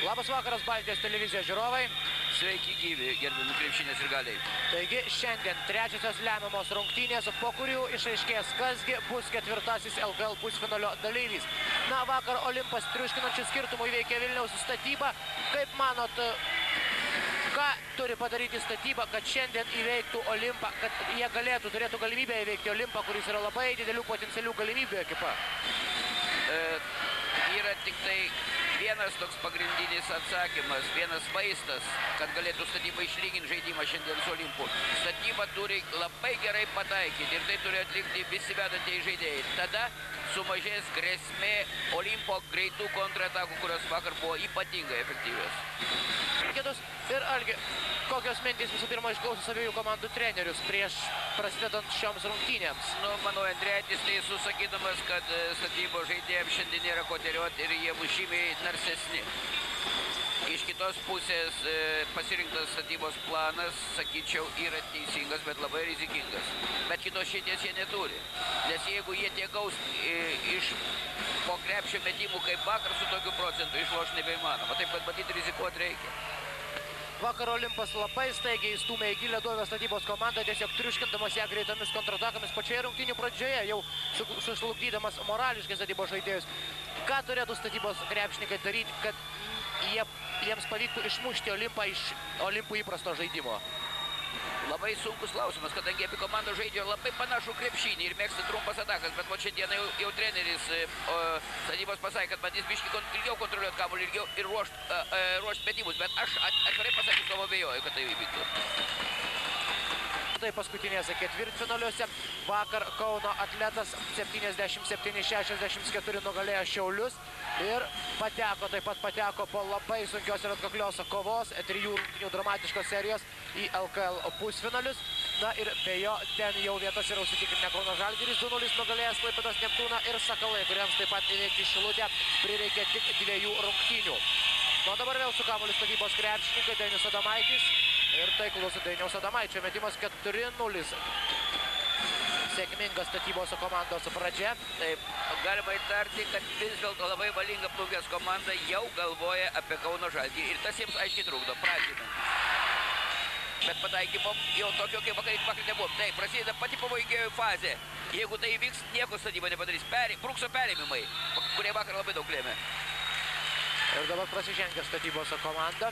Labas vakaras, Baltijos televizijos žiūrovai. Sveiki gyvi, gerbiami krepšinės sirgaliai. Taigi šiandien trečiosios lemiamos rungtynės, po kurių išaiškės, kasgi bus ketvirtasis LKL pusfinalio dalyvis. Na, vakar Olimpas triuškinančių skirtumų įveikė Vilniaus statybą. Kaip manot, ką turi padaryti statyba, kad šiandien įveiktų Olimpą, kad jie turėtų galimybę įveikti Olimpą, kuris yra labai didelių potencialių galimybių ekipa? Yra tik tai vienas toks pagrindinis atsakymas, vienas vaistas, kad galėtų statyba išlyginti žaidimą šiandien su Olimpu. Statyba turi labai gerai pataikyti ir tai turi atlikti visi vedantieji žaidėjai. Tada sumažės grėsmė Olimpo greitų kontratakų, kurios vakar buvo ypatingai efektyvios. Ir Algi, kokios mintys visų pirma išklausus abiejų komandų trenerius prieš prasidedant šioms rungtynėms? Nu, manau, Andrietis tai susakydamas, kad statybos žaidėjams šiandien nėra ko terioti ir jie bus žymiai narsesni. Iš kitos pusės pasirinktas statybos planas, sakyčiau, yra teisingas, bet labai rizikingas. Bet kitos širdies jie neturi. Nes jeigu jie tiek gaus iš po krepšio metimų kaip vakar, su tokiu procentu išloš nebeįmanoma. Taip pat matyti rizikuoti reikia. Vakar Olimpas labai staigiai įstūmė į gilią duobę statybos komandą, tiesiog triuškindamas ją greitomis kontratakomis pačioje rungtynių pradžioje, jau sužlugdydamas morališkai statybos žaidėjus. Ką turėtų statybos krepšininkai daryti, kad jiems pavyktų išmušti Olimpą iš Olimpų įprasto žaidimo? Labai sunkus klausimas, kadangi apie komandą žaidžia labai panašų krepšinį ir mėgsta trumpas atakas, bet šiandieną jau treneris statybos pasakė, kad bandys biškį ilgiau kontroliuoti kamuolį ir ruošti metimus, bet aš atvirai pasakysiu, savo abejoju, kad tai įvyktų. Tai paskutinėse ketvirtfinaliuose vakar Kauno atletas 77-64 nugalėjo Šiaulius ir taip pat pateko po labai sunkios ir atkaklios kovos, 3 rungtynių dramatiškos serijos į LKL pusfinalius. Na ir be jo ten jau vietas yra užsitikrinę Kauno Žalgiris 2-0 nugalėjęs Klaipėdos Neptūną ir Sakalai, kuriems taip pat įveikti Šilutę prireikė tik 2 rungtynių. Nu, dabar vėl su kamuoliu statybos krepšininkai, Dainius Adomaitis ir taiklus Dainiaus Adomaičio metimas 4-0. Sėkminga statybos komandos pradžia. Taip, galima įtarti, kad vis dėlto labai valinga Plungės komanda jau galvoja apie Kauno Žalgirį ir tas jiems aiškiai trukdo pradžiai. Bet pataikymo jau tokio kaip vakar nebuvo. Taip, prasideda pati pavojingoji fazė. Jeigu tai įvyks, nieko statyba nepadarys. Brukso perėmimai, kurie vakar labai daug lėmė. Ir dabar prasižengia statybos komanda.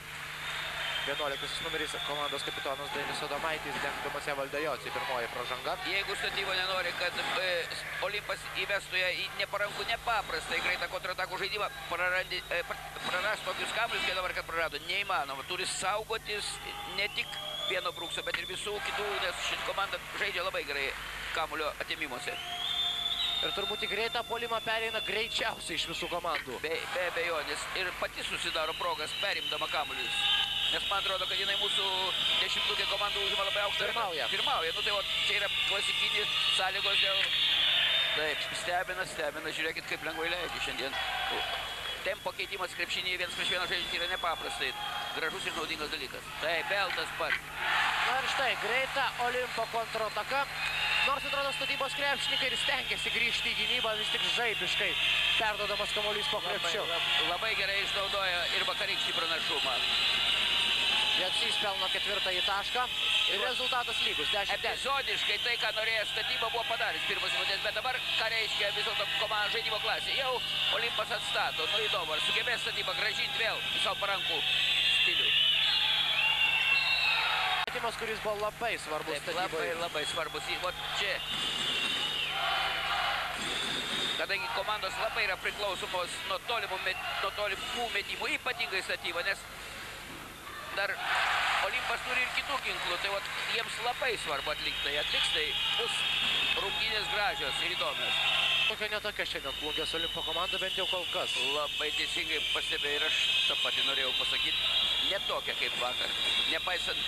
11 numeris komandos kapitonas Dainius Adomaitis, dengdamas Evaldą Jocį, pirmoji pražanga. Jeigu statyba nenori, kad Olimpas įvestų ją į neparankų, nepaprastai greitą kontratakų žaidimą, praras tokius kamuolius, kaip dabar, kad prarado, neįmanoma. Turi saugotis ne tik vieno Brukso, bet ir visų kitų, nes ši komanda žaidžia labai gerai kamuolio atėmimuose. Ir turbūt į greitą puolimą pereina greičiausiai iš visų komandų. Be abejonės. Ir pati susidaro progas perimdama kamuolius. Nes man atrodo, kad jinai mūsų 10-tukė komandų užima labai aukštą. Pirmauja. Nu tai o, čia yra klasikinis sąlygos dėl... Taip, stebina, žiūrėkit, kaip lengvai leidžia šiandien. Tempo keitimas krepšinėje 1-1 žaidžiant yra nepaprastai gražus ir naudingas dalykas. Taip, vėl tas pats. Na ir štai, greita Olimpo kontrataka. Nors atrodo statybos krepšininkai ir stengiasi grįžti į gynybą, vis tik žaibiškai perduodamas kamuolys po krepšiu. Labai gerai išnaudoja ir vakarykštį pranašumą. Jocys pelno 4-ąjį tašką ir rezultatas lygus, 10-10. Epizodiškai tai, ką norėjo statyba, buvo padaręs pirmas minutės, bet dabar ką reiškia vis dėlto komandų žaidimo klasė. Jau Olimpas atstato, nu įdomu, ar sugebės statyba grąžinti vėl į savo parankų stilių. Metimas, kuris buvo labai svarbus statybai. Labai svarbus. Vat čia, kadangi komandos labai yra priklausomos nuo tolimų metimų, ypatingai statyba, nes dar Olimpas turi ir kitų ginklų, tai vat jiems labai svarbu atlikti tai. Atliks tai bus rungtynės gražios ir įdomios. Tokia netokia šiandien Plungės Olimpo komanda, bent jau kol kas. Labai teisingai pastebėjau ir aš tą patį norėjau pasakyti. Netokia kaip vakar. Nepaisant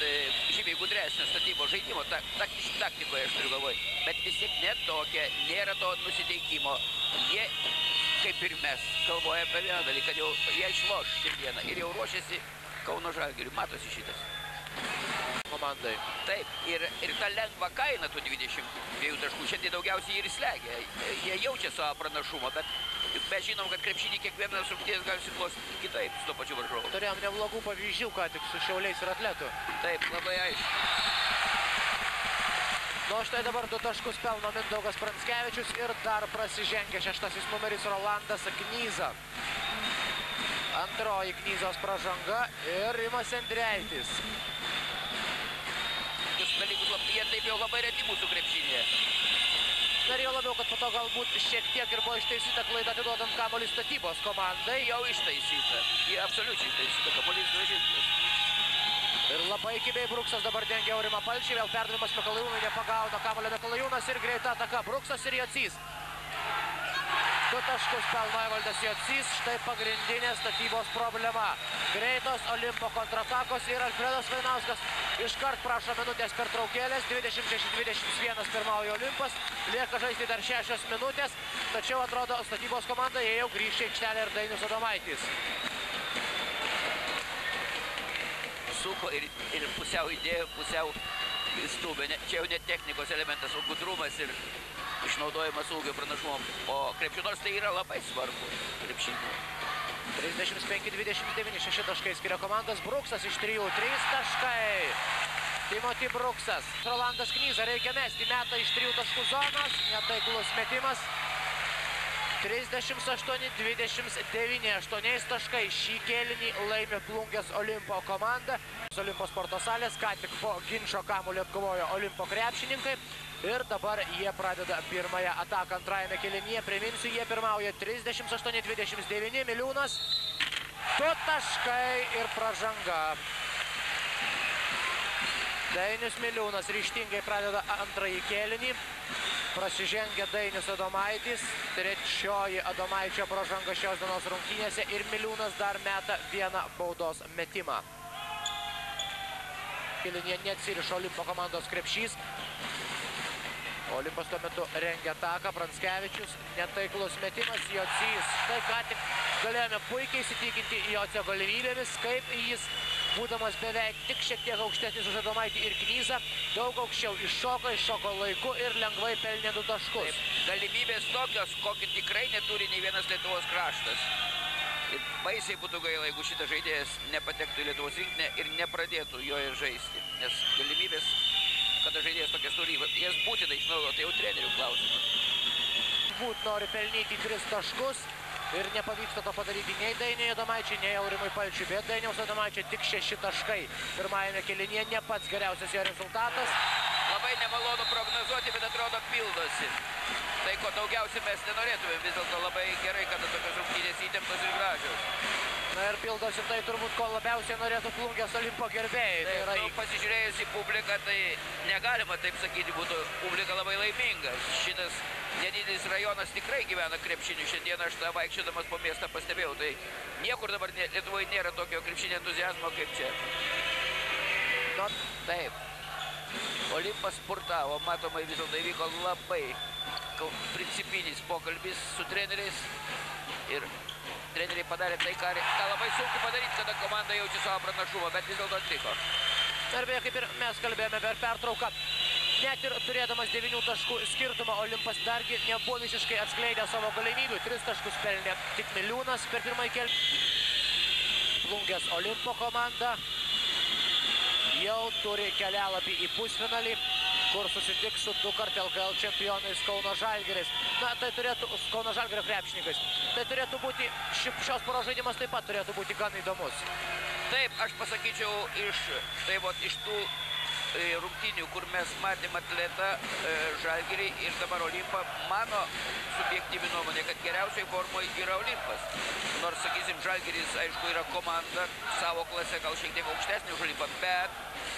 žymiai gudresnio statybos žaidimo, taktikoje aš turiu galvoj. Bet vis tiek netokia, nėra to nusiteikimo. Jie, kaip ir mes, galvoja apie vieną dalyką, kad jau jie išloš šiandieną ir jau ruošiasi Kauno Žalgiriui. Matosi šitas. Komandai. Taip, ir ta lengva kaina tų 22 taškų šiandien daugiausiai ir slegia. Jie jaučia savo pranašumą, bet Mes žinom, kad krepšinį kiekvienas rungtynės gali susiklostyti kitaip su to pačiu varžovu. Turėjom neblogų pavyzdžių, ką tik su Šiauliais ir Atletu. Taip, labai aišku. Nu, štai dabar 2 taškus pelno Mindaugas Pranckevičius ir dar prasižengia 6 numeris Rolandas Knyza. Antroji Knyzos pražanga ir Rimas Endreitis. Tokius dalykus jie taip jau labai reti mūsų krepšinėje. Ir jau labiau, kad po to galbūt šiek tiek ir buvo ištaisyta klaida atiduodant kamuolį Statybos komandai. Jau ištaisyta. Jie absoliučiai ištaisyta. Kamuolys grąžintas. Ir labai kibiai Bruksas dabar dengia Aurimą Palčį. Vėl perdavimas Mikalajūnui, nepagauna kamuolio Mikalajūnas ir greita ataka. Bruksas ir Jocys. 2 taškus pelno Evaldas Jocys. Štai pagrindinė Statybos problema. Greitos Olimpo kontratakos ir Alfredas Vainauskas iškart prašo minutės pertraukėlės. 26-21 pirmauja Olimpas. Lieka žaisti dar 6 minutės. Tačiau atrodo Statybos komanda jau grįžti į aikštelę ir Dainius Adomaitis. Suko ir pusiau idėjų, pusiau stūmė. Čia jau ne technikos elementas, o gudrumas ir išnaudojimas ūgio pranašumom. O krepšinio, nors tai yra labai svarbu krepšinio. 35-29, 6 taškai skiria komandas. Bruksas iš 3, 3 taškai. Timothy Bruksas. Rolandas Knyza reikia mesti, meta iš 3 taškų zonos. Netaiklus metimas. 38-29, 8 taškai. Šį kėlinį laimi Plungės Olimpo komanda. Olimpo sporto salės, ką tik po ginčo kamuolį atkovojo Olimpo krepšininkai. Ir dabar jie pradeda pirmąją ataką antrajame kėlinyje. Priminsiu, jie pirmauja 38-29, Miliūnas. 2 taškai ir pražanga. Dainius Miliūnas ryžtingai pradeda antrąjį kėlinį. Prasižengia Dainius Adomaitis. Trečioji Adomaičio pražanga šios dienos rungtynėse. Ir Miliūnas dar meta vieną baudos metimą. Kėlinyje neatsirišo Olimpo komandos krepšys. Olimpas tuo metu rengia ataką. Pranckevičius, netaiklus metimas. Jocys. Štai ką tik galėjome puikiai įsitikinti Jocio galimybėmis, kaip jis, būdamas beveik tik šiek tiek aukštesnis už Adomaitį ir Knyzą, daug aukščiau iššoko laiku ir lengvai pelnė 2 taškus. Taip, galimybės tokios, kokį tikrai neturi nei vienas Lietuvos kraštas. Ir baisiai būtų gaila, jeigu šitas žaidėjas nepatektų į Lietuvos rinktinę ir nepradėtų joje žaisti. Nes galimybės, kada žaidėjas tokias turi, jas būtinai išnaudo, tai jau trenerių klausimas. Būt nori pelnyti 3 taškus. Ir nepavyksta to padaryti nei Dainiui Adomaičiui, nei Aurimui Palčiui, bet Dainiaus Adomaičio tik 6 taškai. Pirmajame kėlinyje ne pats geriausias jo rezultatas. Labai nemalonu prognozuoti, bet atrodo pildosi. Tai, ko daugiausiai mes nenorėtume, vis dėlto labai gerai, kada tokios rungtynės įtemptos ir gražios. Na ir pildosi tai turbūt, ko labiausiai norėtų Plungės Olimpo gerbėjai. Tai yra pasižiūrėjus į publiką, tai negalima taip sakyti, būtų publika labai laiminga. Šitas nedidelis rajonas tikrai gyvena krepšiniu. Šiandien aš tą vaikščiodamas po miestą pastebėjau. Tai niekur dabar Lietuvoje nėra tokio krepšinio entuziazmo kaip čia. Taip. Olimpas spurtavo. Matomai vis dėlto įvyko labai principinis pokalbis su treneriais. Ir treneriai padarė tai, ką labai sunku padaryti, kada komanda jaučia savo pranašumą, bet vis dėlto atliko. Ir beje, kaip ir mes kalbėjome per pertrauką, net ir turėdamas 9 taškų skirtumą, Olimpas dargi nebuvo visiškai atskleidę savo galimybių. 3 taškus pelnė tik Miliūnas per pirmąjį kėlinį. Plungės Olimpo komanda jau turi kelialapį į pusfinalį, kur susitiks su 2-kart LKL čempionais Kauno Žalgiris. Na, tai turėtų, Kauno Žalgirio krepšininkais. Tai turėtų būti, šios poros žaidimas taip pat turėtų būti gan įdomus. Taip, aš pasakyčiau, iš tų rungtynių, kur mes matėm atletą Žalgirį ir dabar Olimpą, mano subjektyvi nuomonė, kad geriausiai formoje yra Olimpas. Nors, sakysim, Žalgiris, aišku, yra komanda savo klase, gal šiek tiek aukštesnė už Olimpą, bet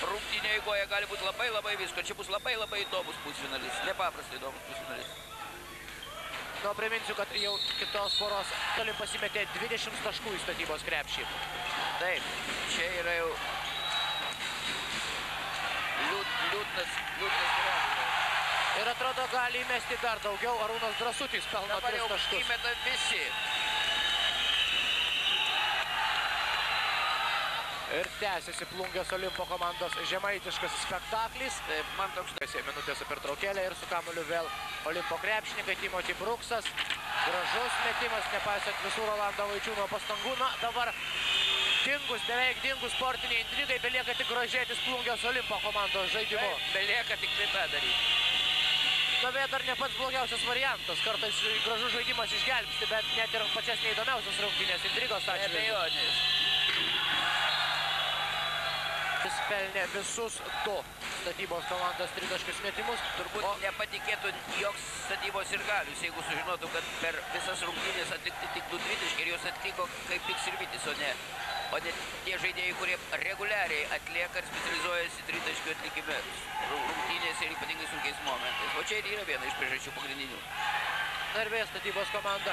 rungtynio eigoje gali būti labai visko. Čia bus labai įdomus pusfinalis, nepaprastai įdomus pusfinalis. Nu, priminsiu, kad jau kitos poros Olimpas įmetė 20 taškų į Statybos krepšį. Taip, čia yra jau liūdnas gyvenimas. Ir atrodo, gali įmesti dar daugiau. Arūnas Drąsutis pelno 3 taškus. Dabar jau įmeta visi. Ir tęsiasi Plungės Olimpo komandos žemaitiškas spektaklis. Taip, man toks Minutėse pertraukėlė ir su kamuoliu vėl Olimpo krepšininkai. Timoti Bruksas. Gražus metimas, nepaisant visų Rolando Vaičiūno pastangų. Na, dabar beveik dingus sportiniai intrigai. Belieka tik grožėtis Plungės Olimpo komandos žaidimu. Taip, belieka tik tai tą daryti. Na, bet dar ne pats blogiausias variantas. Kartais gražus žaidimas išgelbsti, bet net ir pačias neįdomiausias rungtynės intrigos atžvilgiu. Be abejonės. Jis pelnė visus du statybos komandos tritaškius metimus. Turbūt nepatikėtų joks statybos ir galius, jeigu sužinotų, kad per visas rungtynės atlikti tik 2 tritaškiai ir jos atliko kaip tik Sirvytis, o ne tie žaidėjai, kurie reguliariai atlieka ir specializuojasi tritaškių atlikime rungtynėse ir ypatingai sunkiais momentais. O čia ir yra viena iš priežasčių pagrindinių. Na ir vėl statybos komanda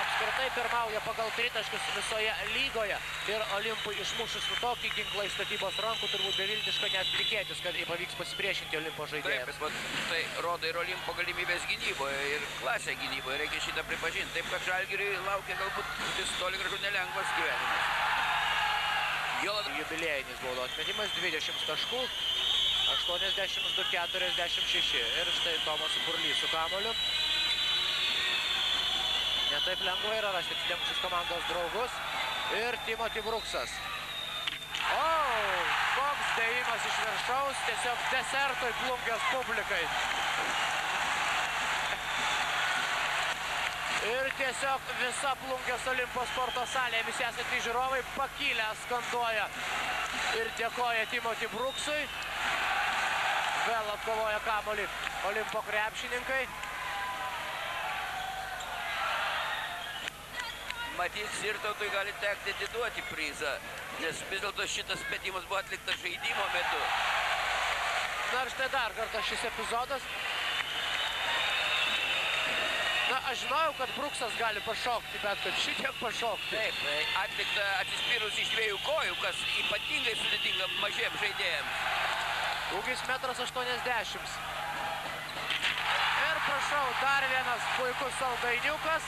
apskritai pirmauja pagal tritaškius visoje lygoje. Ir Olimpui išmušus tokį ginklą iš statybos rankų turbūt beviltiška net tikėtis, kad pavyks pasipriešinti Olimpo žaidėjams. Taip, bet tai rodo ir Olimpo galimybės gynyboje ir klasę gynyboje, reikia šitą pripažinti. Taip, kad Žalgiriui laukia galbūt toli gražu nelengvas gyvenimas. Jubiliejinis baudos metimas, 20 taškų, 82-46. Ir štai Tomas Burlys su kamuoliu. Netaip lengva yra rasti atidengusius komandos draugus. Ir Timoti Bruksas. Koks dėjimas iš viršaus, tiesiog desertui Plungės publikai. Ir tiesiog visa Plungės Olimpo sporto salė, visi esantys žiūrovai pakilę skanduoja ir dėkoja Timoti Bruksui. Vėl atkovoja kamuolį Olimpo krepšininkai. Matyt, Sirtautui gali tekti atiduoti prizą, nes vis dėlto šitas metimas buvo atliktas žaidimo metu. Na ir štai dar kartą šis epizodas. Na, aš žinojau, kad Bruksas gali pašokti, bet kad šitiek pašokti. Taip, atlikta atsispyrus iš 2 kojų, kas ypatingai sudėtinga mažiems žaidėjams. Ūgis 1,80 m. Ir prašau, dar vienas puikus saldainiukas.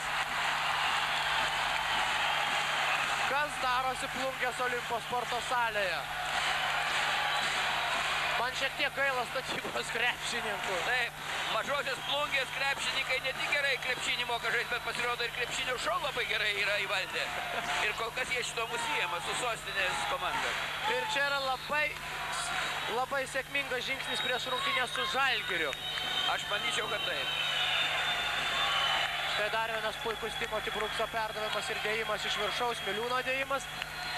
Kas darosi Plungės Olimpo sporto salėje? Man šiek tiek gaila statybos krepšininkų. Taip, mažosios Plungės krepšininkai ne tik gerai krepšinį moka žaisti, bet pasirodo ir krepšinio šou labai gerai yra įvaldę. Ir kol kas jie šito musijama su sostinės komanda. Ir čia yra labai sėkmingas žingsnis prieš rungtynę su Žalgiriu. Aš manyčiau, kad taip. Štai dar vienas puikus Timoti Brukso perdavimas ir dėjimas iš viršaus, Miliūno dėjimas.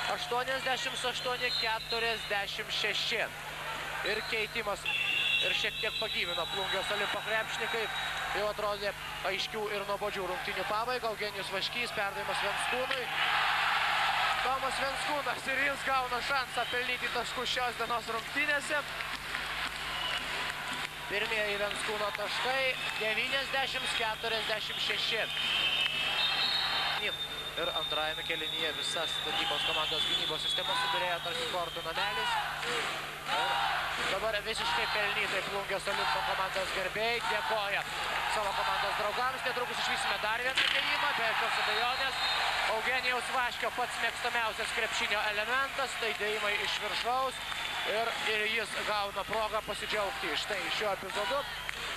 88-46. Ir keitimas. Ir šiek tiek pagyvino Plungės Olimpo krepšininkai. Jau atrodė aiškių ir nuobodžių rungtynių pabaiga. Eugenijus Vaškys, perdavimas Venskūnui. Tomas Venskūnas ir jis gauna šansą pelnyti taškus šios dienos rungtynėse. Pirmieji Venskūno taškai, 90-46. Ir antrajame kėlinyje visas statybos komandos gynybos sistemos subirėjo tarsi kortų namelis. Ir dabar visiškai pelnytai Plungės Olimpo komandos gerbėjai dėkoja savo komandos draugams. Netrukus išvysime dar vieną dėjimą, be jokios abejonės. Eugenijaus Vaškio pats mėgstamiausias krepšinio elementas, tai dėjimai iš viršaus. Ir jis gauna progą pasidžiaugti štai šiuo epizodu.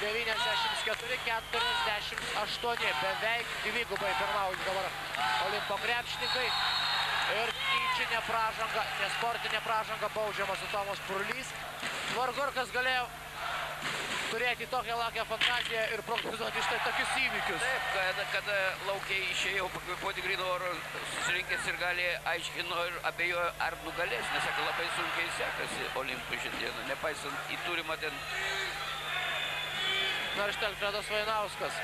94-48, beveik dvigubai pirmauja dabar Olimpo krepšininkai. Ir tyčinė pražanga, nesportinė pražanga baudžiamas su Tomas Burlys. Vargu ar kas galėjo turėti tokią lakią fantaziją ir prognozuoti štai tokius įvykius. Taip, kada laukiai išėjau pakvėpuoti gryno oro, susirinkęs ir gali aiškino ir abejojo, ar nugalės, nes labai sunkiai sekasi Olimpui šiandieną, nepaisant į turimą ten. Na ir štai Alfredas Vainauskas.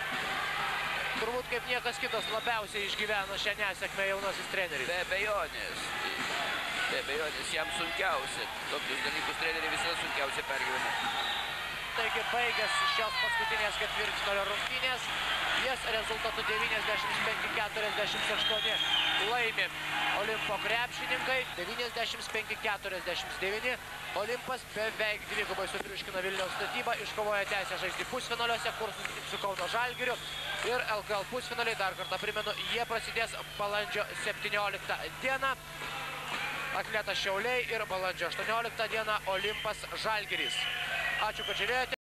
Turbūt kaip niekas kitas labiausiai išgyveno šią nesėkmę jaunasis treneris. Be abejonės. Be abejonės, jam sunkiausia. Tokius dalykus treneriai visada sunkiausia pergyvena. Taigi baigęs šios paskutinės ketvirtfinalio rungtynės, jas rezultatu 95-48 laimi Olimpo krepšininkai, 95-49. Olimpas beveik dvigubai sutriuškino Vilniaus statybą, iškovoja teisę žaisti pusfinaliuose, kur susitiks su Kauno Žalgiriu. Ir LKL pusfinaliai, dar kartą primenu, jie prasidės balandžio 17 dieną. Atletas Šiauliai ir balandžio 18 dieną Olimpas Žalgiris. Ačiū, kad žiūrėjote.